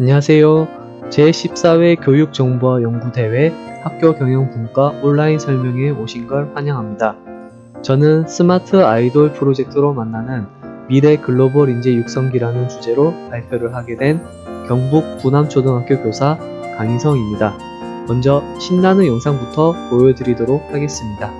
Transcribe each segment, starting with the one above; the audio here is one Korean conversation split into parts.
안녕하세요. 제14회 교육정보화 연구대회 학교경영분과 온라인 설명회에 오신 걸 환영합니다. 저는 스마트 아이돌 프로젝트로 만나는 미래 글로벌 인재 육성기라는 주제로 발표를 하게 된 경북 부남초등학교 교사 강희성입니다. 먼저 신나는 영상부터 보여드리도록 하겠습니다.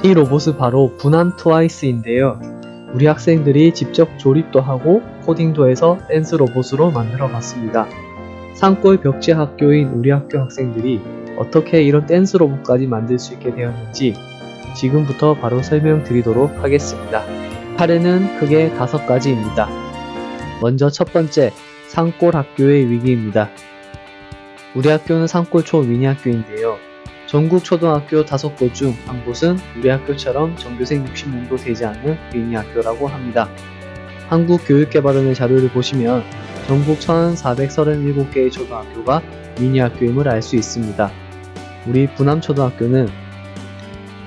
'이 로봇은 바로 부남 트와이스인데요. 우리 학생들이 직접 조립도 하고 코딩도 해서 댄스 로봇으로 만들어 봤습니다. 산골 벽지 학교인 우리 학교 학생들이 어떻게 이런 댄스 로봇까지 만들 수 있게 되었는지 지금부터 바로 설명드리도록 하겠습니다. 사례는 크게 5가지입니다. 먼저 첫 번째, 산골 학교의 위기입니다. 우리 학교는 산골 초미니 학교인데요. 전국 초등학교 5곳 중 한 곳은 우리 학교처럼 전교생 60명도 되지 않는 미니 학교라고 합니다. 한국교육개발원의 자료를 보시면 전국 1437개의 초등학교가 미니 학교임을 알 수 있습니다. 우리 부남초등학교는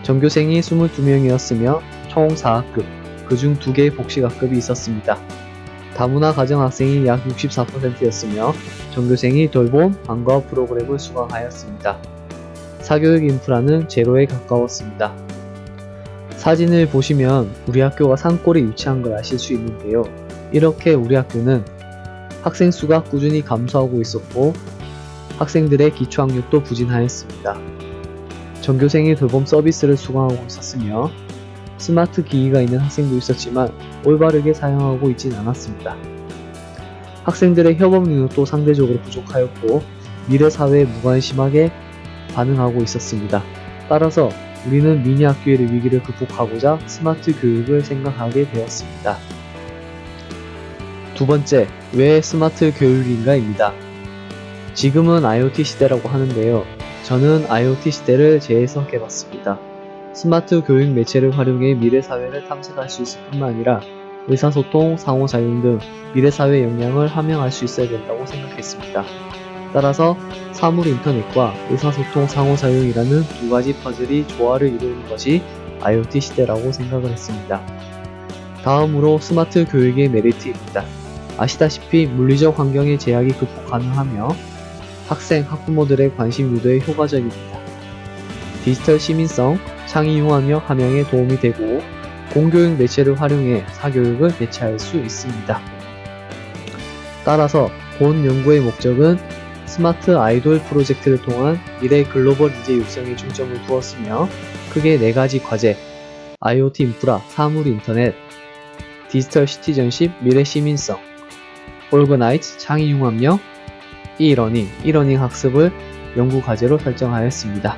전교생이 22명이었으며 총 4학급, 그중 2개의 복식학급이 있었습니다. 다문화 가정학생이 약 64%였으며 전교생이 돌봄, 방과후 프로그램을 수강하였습니다. 사교육 인프라는 제로에 가까웠습니다. 사진을 보시면 우리 학교가 산골에 위치한 걸 아실 수 있는데요. 이렇게 우리 학교는 학생 수가 꾸준히 감소하고 있었고 학생들의 기초학력도 부진하였습니다. 전교생이 돌봄 서비스를 수강하고 있었으며 스마트 기기가 있는 학생도 있었지만 올바르게 사용하고 있진 않았습니다. 학생들의 협업 능력도 상대적으로 부족하였고 미래 사회에 무관심하게 반응하고 있었습니다. 따라서 우리는 미니 학교의 위기를 극복하고자 스마트 교육을 생각하게 되었습니다. 두 번째, 왜 스마트 교육인가입니다. 지금은 IoT 시대라고 하는데요. 저는 IoT 시대를 재해석해봤습니다. 스마트 교육 매체를 활용해 미래 사회를 탐색할 수 있을 뿐만 아니라 의사소통, 상호작용 등 미래 사회의 역량을 함양할 수 있어야 된다고 생각했습니다. 따라서 사물 인터넷과 의사소통 상호작용이라는 두 가지 퍼즐이 조화를 이루는 것이 IoT 시대라고 생각을 했습니다. 다음으로 스마트 교육의 메리트입니다. 아시다시피 물리적 환경의 제약이 극복 가능하며 학생, 학부모들의 관심 유도에 효과적입니다. 디지털 시민성, 창의 융합력 함양에 도움이 되고 공교육 매체를 활용해 사교육을 대체할 수 있습니다. 따라서 본 연구의 목적은 스마트 아이돌 프로젝트를 통한 미래 글로벌 인재 육성에 중점을 두었으며 크게 4가지 과제, IoT 인프라, 사물 인터넷, 디지털 시티즌십, 미래 시민성, Organize, 창의 융합력, e-러닝 학습을 연구 과제로 설정하였습니다.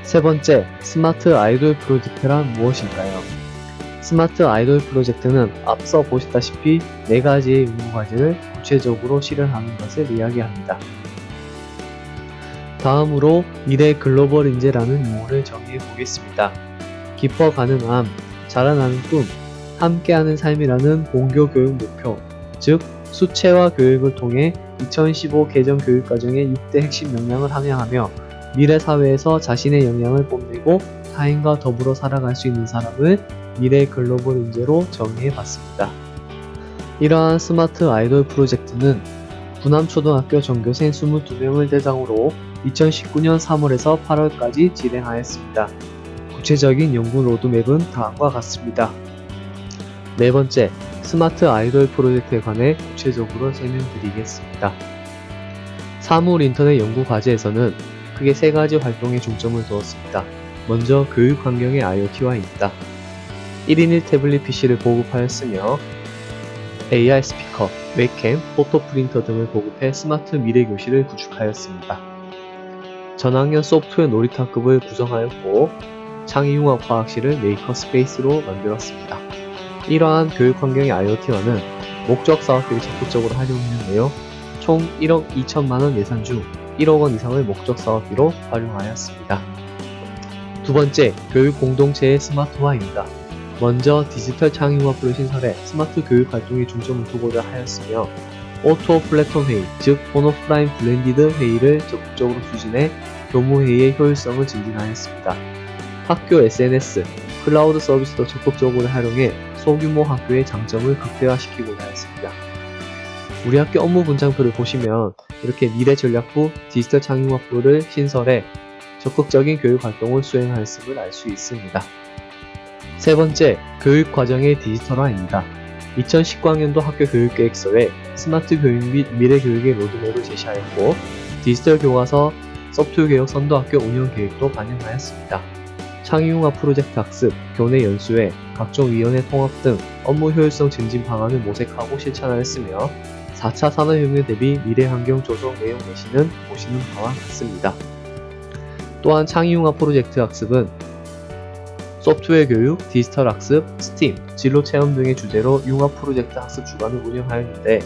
세 번째, 스마트 아이돌 프로젝트란 무엇일까요? 스마트 아이돌 프로젝트는 앞서 보셨다시피 4가지의 연구 과제를 구체적으로 실현하는 것을 이야기합니다. 다음으로 미래 글로벌 인재라는 용어를 정의해 보겠습니다. 깊어 가능함, 자라나는 꿈, 함께하는 삶이라는 본교 교육 목표, 즉 수채화 교육을 통해 2015 개정 교육과정의 6대 핵심 역량을 함양하며 미래 사회에서 자신의 역량을 뽐내고 타인과 더불어 살아갈 수 있는 사람을 미래 글로벌 인재로 정의해 봤습니다. 이러한 스마트 아이돌 프로젝트는 부남초등학교 전교생 22명을 대상으로 2019년 3월에서 8월까지 진행하였습니다. 구체적인 연구 로드맵은 다음과 같습니다. 네 번째, 스마트 아이돌 프로젝트에 관해 구체적으로 설명드리겠습니다. 사물 인터넷 연구 과제에서는 크게 3가지 활동에 중점을 두었습니다. 먼저 교육 환경의 IoT화입니다. 1인 1태블릿 PC를 보급하였으며 AR 스피커, 웹캠, 포토 프린터 등을 보급해 스마트 미래 교실을 구축하였습니다. 전학년 소프트웨어 놀이터급을 구성하였고 창의융합 과학실을 메이커 스페이스로 만들었습니다. 이러한 교육 환경의 IoT화는 목적 사업비를 적극적으로 활용했는데요. 총 1억 2천만 원 예산 중 1억 원 이상을 목적 사업비로 활용하였습니다. 두 번째, 교육 공동체의 스마트화입니다. 먼저 디지털 창의융합부를 신설해 스마트 교육 활동에 중점을 두고자 하였으며 오토 플랫폼 회의, 즉 온오프라인 블렌디드 회의를 적극적으로 추진해 교무 회의의 효율성을 증진하였습니다. 학교 SNS, 클라우드 서비스도 적극적으로 활용해 소규모 학교의 장점을 극대화시키고자 했습니다. 우리 학교 업무 분장표를 보시면 이렇게 미래전략부, 디지털 창의융합부를 신설해 적극적인 교육 활동을 수행하였음을 알 수 있습니다. 세 번째, 교육 과정의 디지털화입니다. 2019학년도 학교 교육계획서에 스마트 교육 및 미래 교육의 로드맵을 제시하였고 디지털 교과서, 소프트웨어 개혁 선도학교 운영 계획도 반영하였습니다. 창의융합 프로젝트 학습, 교내 연수회, 각종 위원회 통합 등 업무 효율성 증진 방안을 모색하고 실천하였으며 4차 산업혁명 대비 미래 환경 조성 내용 내시는 보시는 바와 같습니다. 또한 창의융합 프로젝트 학습은 소프트웨어 교육, 디지털 학습, 스팀, 진로 체험 등의 주제로 융합 프로젝트 학습 주간을 운영하였는데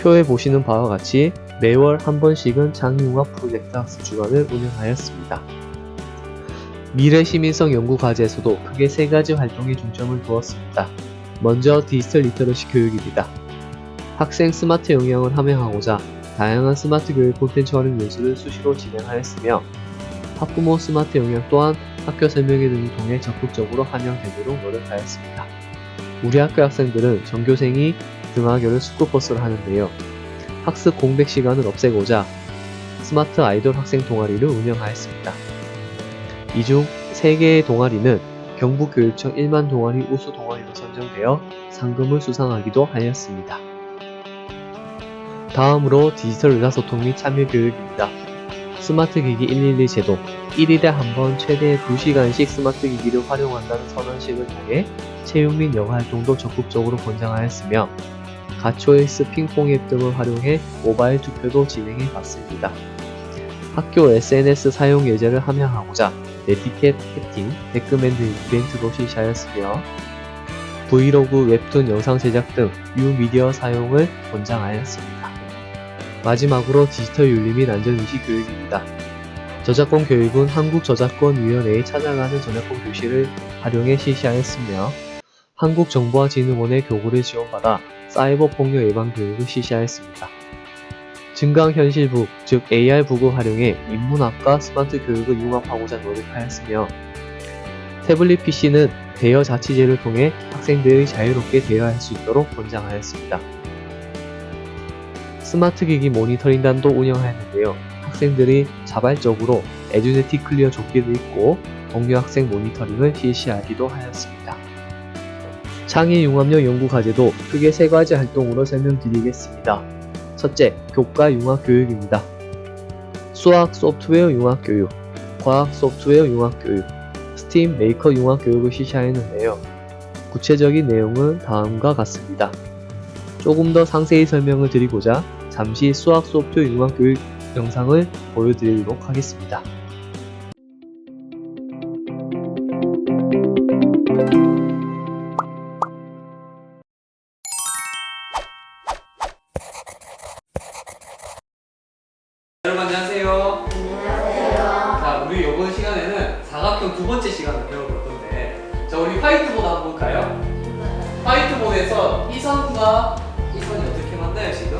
표에 보시는 바와 같이 매월 한 번씩은 창의융합 프로젝트 학습 주간을 운영하였습니다. 미래 시민성 연구 과제에서도 크게 세 가지 활동에 중점을 두었습니다. 먼저 디지털 리터러시 교육입니다. 학생 스마트 역량을 함양하고자 다양한 스마트 교육 콘텐츠 활용 연수를 수시로 진행하였으며 학부모 스마트 역량 또한 학교 설명회 등을 통해 적극적으로 함양되도록 노력하였습니다. 우리 학교 학생들은 전교생이 등하교를 스쿨버스로 하는데요. 학습 공백 시간을 없애고자 스마트 아이돌 학생 동아리를 운영하였습니다. 이 중 3개의 동아리는 경북교육청 1만 동아리 우수 동아리로 선정되어 상금을 수상하기도 하였습니다. 다음으로 디지털 의사소통 및 참여 교육입니다. 스마트 기기 112 제도, 1일에 한 번 최대 2시간씩 스마트 기기를 활용한다는 선언식을 통해 체육 및 영어 활동도 적극적으로 권장하였으며 가초에이스 핑퐁 앱 등을 활용해 모바일 투표도 진행해 봤습니다. 학교 SNS 사용 예제를 함양하고자 네티켓, 해팅, 데크맨드 이벤트도 실시하였으며 브이로그, 웹툰 영상 제작 등 뉴미디어 사용을 권장하였습니다. 마지막으로 디지털 윤리 및 안전의식 교육입니다. 저작권 교육은 한국저작권위원회에 찾아가는 저작권 교실을 활용해 실시하였으며 한국정보화진흥원의 교구를 지원받아 사이버 폭력 예방 교육을 실시하였습니다. 증강현실북, 즉 AR북을 활용해 인문학과 스마트 교육을 융합하고자 노력하였으며 태블릿 PC는 대여 자치제를 통해 학생들이 자유롭게 대여할 수 있도록 권장하였습니다. 스마트 기기 모니터링단도 운영하였는데요. 학생들이 자발적으로 에듀네티 클리어 조끼를 입고 동료 학생 모니터링을 실시하기도 하였습니다. 창의융합형 연구과제도 크게 3가지 활동으로 설명드리겠습니다. 첫째, 교과 융합 교육입니다. 수학 소프트웨어 융합 교육, 과학 소프트웨어 융합 교육, 스팀 메이커 융합 교육을 실시하였는데요. 구체적인 내용은 다음과 같습니다. 조금 더 상세히 설명을 드리고자 잠시 수학 소프트웨어 융합 교육 영상을 보여드리도록 하겠습니다. 여러분 안녕하세요. 안녕하세요. 자, 우리 이번 시간에는 사각형 두 번째 시간을 배워볼 건데, 자, 우리 화이트보드 한번 볼까요? 화이트보드에서 이 선과 이 선이 어떻게 만나요 지금?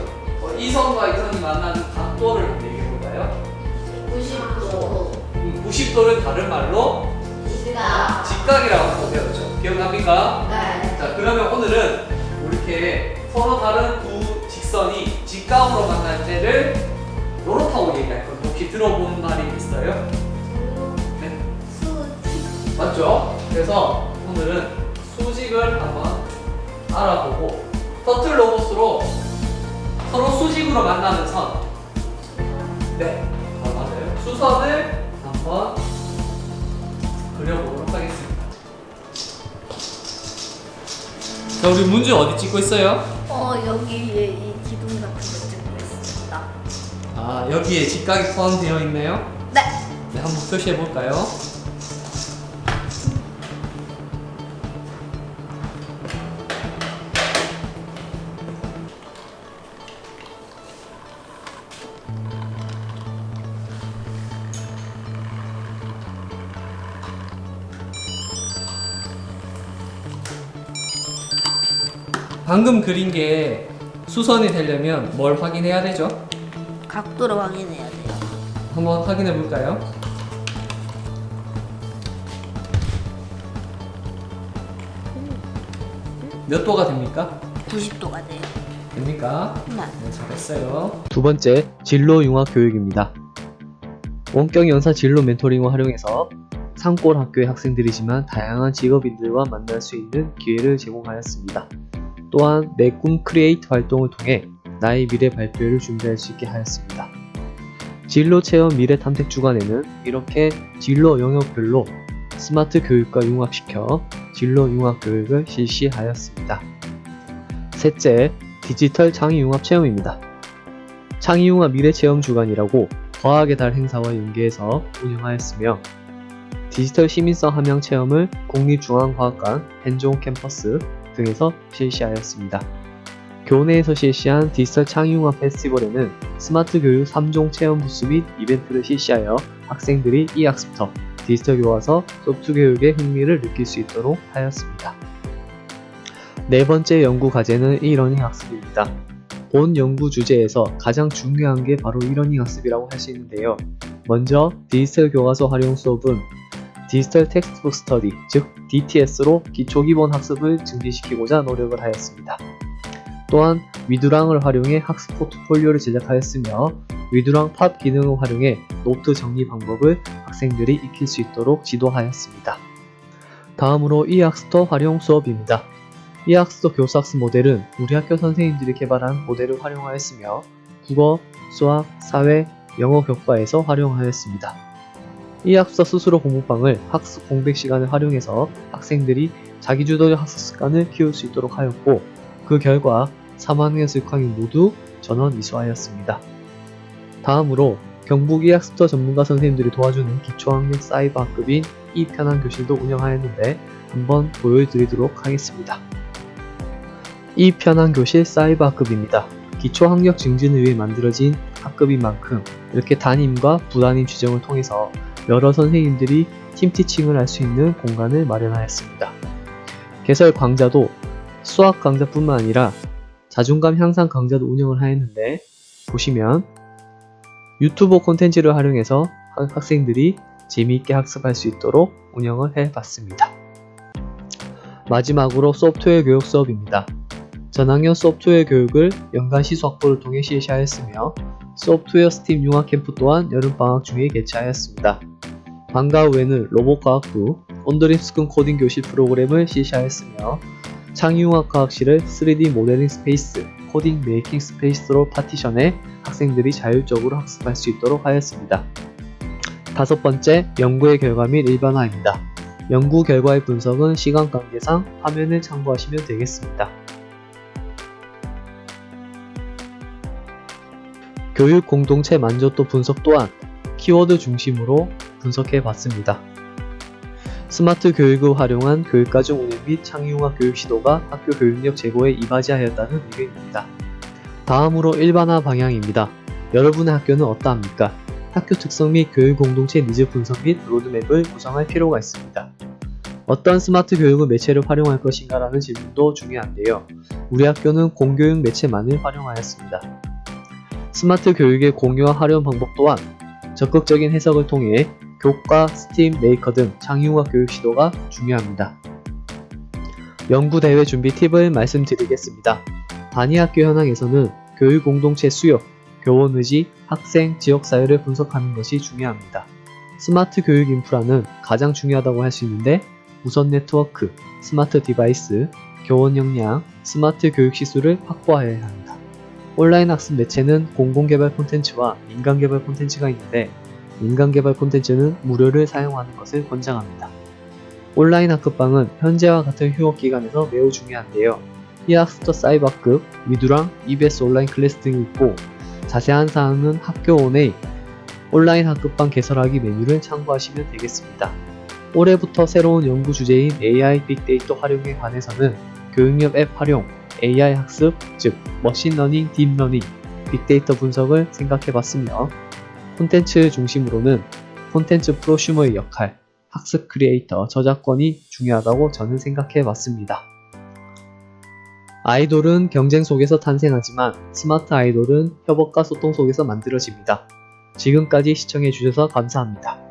이 선과 이 선이 만나는 각도를 얘기해 볼까요? 90도. 90도를 다른 말로 시각. 직각이라고 한번 배웠죠. 기억납니까? 네. 자, 그러면 오늘은 이렇게 서로 다른 두 직선이 직각으로 만날 때를 요렇다고 얘기할 건데 혹시 들어본 말이 있어요? 네. 수직. 맞죠? 그래서 오늘은 수직을 한번 알아보고 터틀 로봇으로 서로 수직으로 만나는 선, 네, 맞아요. 수선을 한번 그려보도록 하겠습니다. 자, 우리 문제 어디 찍고 있어요? 여기에 이 기둥 같은 거 찍고 있습니다. 아, 여기에 직각이 포함되어 있네요. 네. 네, 한번 표시해 볼까요? 방금 그린 게 수선이 되려면 뭘 확인해야 되죠? 각도를 확인해야 돼요. 한번 확인해 볼까요? 몇 도가 됩니까? 90도가 돼요. 됩니까? 네. 네, 잘했어요. 두 번째, 진로 융합 교육입니다. 원격 연사 진로 멘토링을 활용해서 산골 학교의 학생들이지만 다양한 직업인들과 만날 수 있는 기회를 제공하였습니다. 또한 내 꿈 크리에이트 활동을 통해 나의 미래 발표를 준비할 수 있게 하였습니다. 진로 체험 미래 탐색 주간에는 이렇게 진로 영역별로 스마트 교육과 융합시켜 진로 융합 교육을 실시하였습니다. 셋째, 디지털 창의 융합 체험입니다. 창의 융합 미래 체험 주간이라고 과학의 달 행사와 연계해서 운영하였으며 디지털 시민성 함양 체험을 국립중앙과학관 헨종 캠퍼스 등에서 실시하였습니다. 교내에서 실시한 디지털 창의융합 페스티벌에는 스마트 교육 3종 체험 부스 및 이벤트를 실시하여 학생들이 이 학습터, 디지털 교과서, 소프트 교육에 흥미를 느낄 수 있도록 하였습니다. 네 번째 연구 과제는 이러닝 학습입니다. 본 연구 주제에서 가장 중요한 게 바로 이러닝 학습이라고 할 수 있는데요. 먼저 디지털 교과서 활용 수업은 디지털 텍스트북 스터디, 즉 DTS로 기초 기본 학습을 증진시키고자 노력을 하였습니다. 또한 위두랑을 활용해 학습 포트폴리오를 제작하였으며 위두랑 팝 기능을 활용해 노트 정리 방법을 학생들이 익힐 수 있도록 지도하였습니다. 다음으로 이학습터 활용 수업입니다. 이학습터 교수학습 모델은 우리 학교 선생님들이 개발한 모델을 활용하였으며 국어, 수학, 사회, 영어 교과에서 활용하였습니다. 이학습터 스스로 공부방을 학습 공백 시간을 활용해서 학생들이 자기주도적 학습 습관을 키울 수 있도록 하였고 그 결과 3학년에서 6학년 모두 전원 이수하였습니다. 다음으로 경북 이학습터 전문가 선생님들이 도와주는 기초학력 사이버 학급인 이편한 교실도 운영하였는데 한번 보여드리도록 하겠습니다. 이편한 교실 사이버 학급입니다. 기초학력 증진을 위해 만들어진 학급인 만큼 이렇게 담임과 부담임 지정을 통해서 여러 선생님들이 팀티칭을 할 수 있는 공간을 마련하였습니다. 개설 강좌도 수학 강좌뿐만 아니라 자존감 향상 강좌도 운영을 하였는데 보시면 유튜버 콘텐츠를 활용해서 학생들이 재미있게 학습할 수 있도록 운영을 해봤습니다. 마지막으로 소프트웨어 교육 수업입니다. 전학년 소프트웨어 교육을 연간 시수 확보를 통해 실시하였으며 소프트웨어 스팀 융합 캠프 또한 여름방학 중에 개최하였습니다. 방과 후에는 로봇과학부, 온드림스쿨 코딩 교실 프로그램을 실시하였으며 창의융합과학실을 3D 모델링 스페이스, 코딩 메이킹 스페이스로 파티션해 학생들이 자율적으로 학습할 수 있도록 하였습니다. 다섯 번째, 연구의 결과 및 일반화입니다. 연구 결과의 분석은 시간 관계상 화면을 참고하시면 되겠습니다. 교육 공동체 만족도 분석 또한 키워드 중심으로 분석해 봤습니다. 스마트 교육을 활용한 교육과정 운영 및 창의융합 교육 시도가 학교 교육력 제고에 이바지하였다는 의견입니다. 다음으로 일반화 방향입니다. 여러분의 학교는 어떠합니까? 학교 특성 및 교육 공동체 니즈 분석 및 로드맵을 구성할 필요가 있습니다. 어떤 스마트 교육을 매체를 활용할 것인가 라는 질문도 중요한데요. 우리 학교는 공교육 매체만을 활용하였습니다. 스마트 교육의 공유와 활용 방법 또한 적극적인 해석을 통해 교과, 스팀, 메이커 등 창의융합 교육 시도가 중요합니다. 연구대회 준비 팁을 말씀드리겠습니다. 단위학교 현황에서는 교육 공동체 수요, 교원 의지, 학생, 지역사회를 분석하는 것이 중요합니다. 스마트 교육 인프라는 가장 중요하다고 할 수 있는데 무선 네트워크, 스마트 디바이스, 교원 역량, 스마트 교육 시술을 확보하여야 합니다. 온라인 학습 매체는 공공개발 콘텐츠와 민간개발 콘텐츠가 있는데 민간개발 콘텐츠는 무료를 사용하는 것을 권장합니다. 온라인 학급방은 현재와 같은 휴업기간에서 매우 중요한데요. 이학습터 사이버 학급, 위두랑, EBS 온라인 클래스 등이 있고 자세한 사항은 학교원의 온라인 학급방 개설하기 메뉴를 참고하시면 되겠습니다. 올해부터 새로운 연구 주제인 AI 빅데이터 활용에 관해서는 교육력 앱 활용, AI 학습, 즉 머신러닝, 딥러닝, 빅데이터 분석을 생각해봤으며 콘텐츠 중심으로는 콘텐츠 프로슈머의 역할, 학습 크리에이터, 저작권이 중요하다고 저는 생각해봤습니다. 아이돌은 경쟁 속에서 탄생하지만 스마트 아이돌은 협업과 소통 속에서 만들어집니다. 지금까지 시청해주셔서 감사합니다.